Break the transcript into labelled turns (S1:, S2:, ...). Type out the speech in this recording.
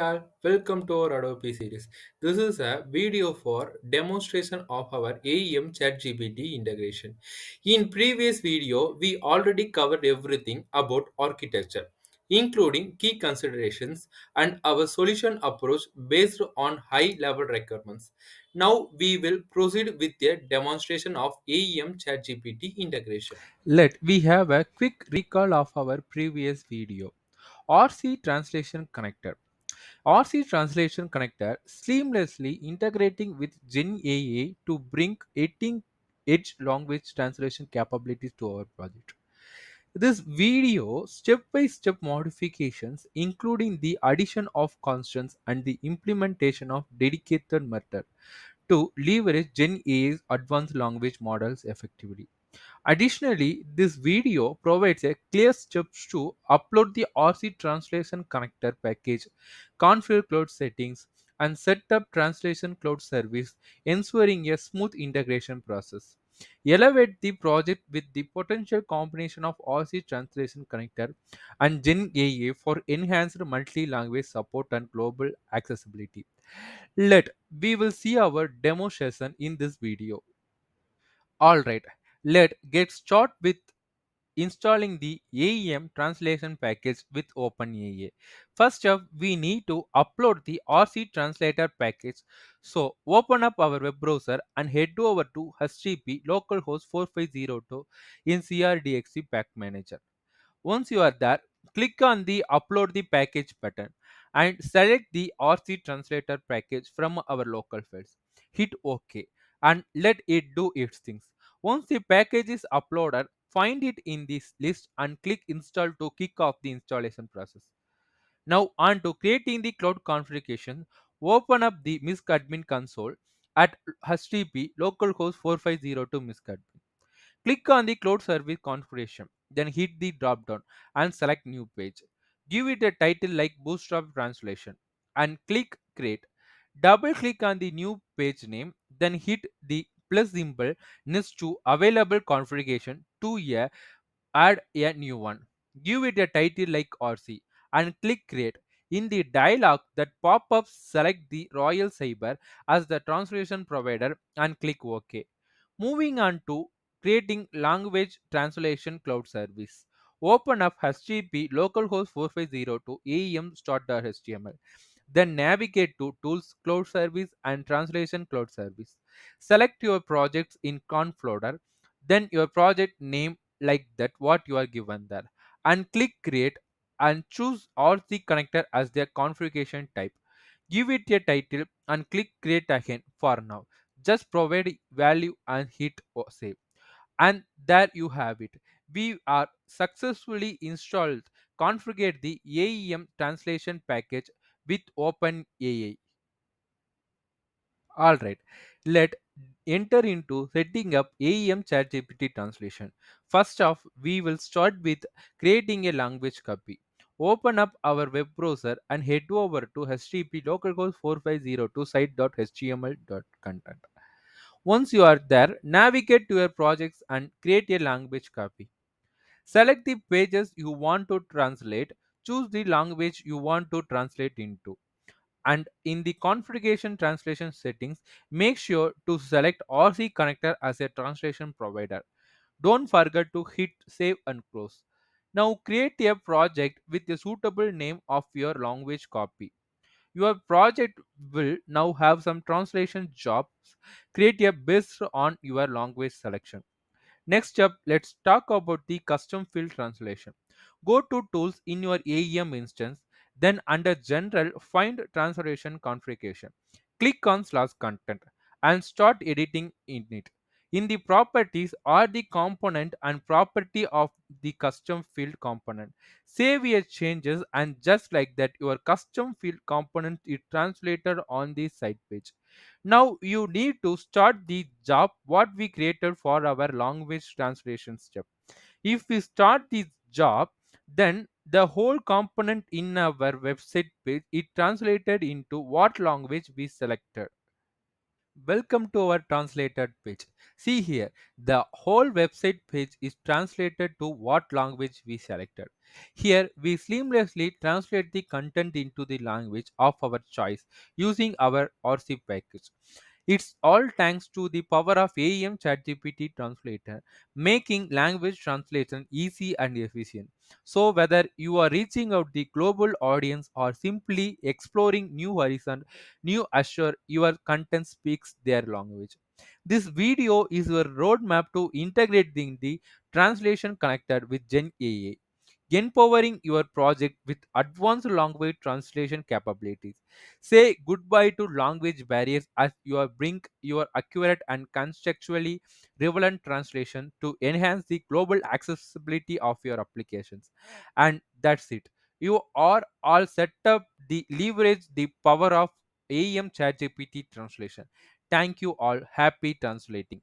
S1: all, welcome to our Adobe series. This is a video for demonstration of our AEM ChatGPT integration. In previous video, we already covered everything about architecture, including key considerations and our solution approach based on high-level requirements. Now we will proceed with a demonstration of AEM ChatGPT integration.
S2: Let we have a quick recall of our previous video. RC Translation Connector. RC Translation Connector seamlessly integrating with GenAI to bring 18 edge language translation capabilities to our project. This video step by step modifications, including the addition of constants and the implementation of dedicated method to leverage GenAI's advanced language models effectively. Additionally, this video provides a clear steps to upload the RC translation connector package, configure cloud settings, and set up translation cloud service, ensuring a smooth integration process. Elevate the project with the potential combination of RC translation connector and Gen AI for enhanced multi-language support and global accessibility. Let we will see our demo session in this video. Alright, let's get started with installing the AEM translation package with OpenAI. First up, we need to upload the RC translator package. So open up our web browser and head over to HTTP localhost 4502 in CRDXC Pack Manager. Once you are there, click on the Upload the Package button and select the RC Translator package from our local files. Hit OK and let it do its things. Once the package is uploaded, find it in this list and click Install to kick off the installation process. Now on to creating the cloud configuration, open up the MISC admin console at HTTP localhost 4502 MISC admin. Click on the cloud service configuration, then hit the drop down and select new page. Give it a title like Bootstrap Translation and click create. Double click on the new page name, then hit the plus symbol next to available configuration to add a new one. Give it a title like RC and click create. In the dialog that pop up, select the Royal Cyber as the translation provider and click OK. Moving on to creating language translation cloud service. Open up HTTP localhost 4502 AEM start.html. Then navigate to Tools Cloud Service and Translation Cloud Service. Select your projects in conf folder, then your project name like that what you are given there, and click Create and choose RC connector as their configuration type. Give it a title and click Create again for now. Just provide value and hit Save. And there you have it. We are successfully installed configured the AEM translation package with OpenAI. All right, let enter into setting up AEM ChatGPT translation. First off, we will start with creating a language copy. Open up our web browser and head over to http localhost 4502 site.html.content. Once you are there, navigate to your projects and create a language copy. Select the pages you want to translate, choose the language you want to translate into, and in the configuration translation settings, make sure to select RC connector as a translation provider. Don't forget to hit save and close. Now create a project with a suitable name of your language copy. Your project will now have some translation jobs. Create a based on your language selection. Next up, let's talk about the custom field translation. Go to Tools in your AEM instance, then under General, find Translation Configuration. Click on slash content and start editing in it. In the properties are the component and property of the custom field component. Save your changes and just like that your custom field component is translated on the site page. Now you need to start the job what we created for our language translation step. If we start the job, then the whole component in our website page it translated into what language we selected. Welcome to our translated page. See here, the whole website page is translated to what language we selected. Here, we seamlessly translate the content into the language of our choice using our RC package. It's all thanks to the power of AEM ChatGPT Translator, making language translation easy and efficient. So, whether you are reaching out the global audience or simply exploring new horizons, new assure your content speaks their language. This video is your roadmap to integrate the translation connected with Gen AI, empowering your project with advanced language translation capabilities. Say goodbye to language barriers as you bring your accurate and contextually relevant translation to enhance the global accessibility of your applications. And that's it. You are all set up the leverage the power of AEM ChatGPT translation. Thank you all. Happy translating.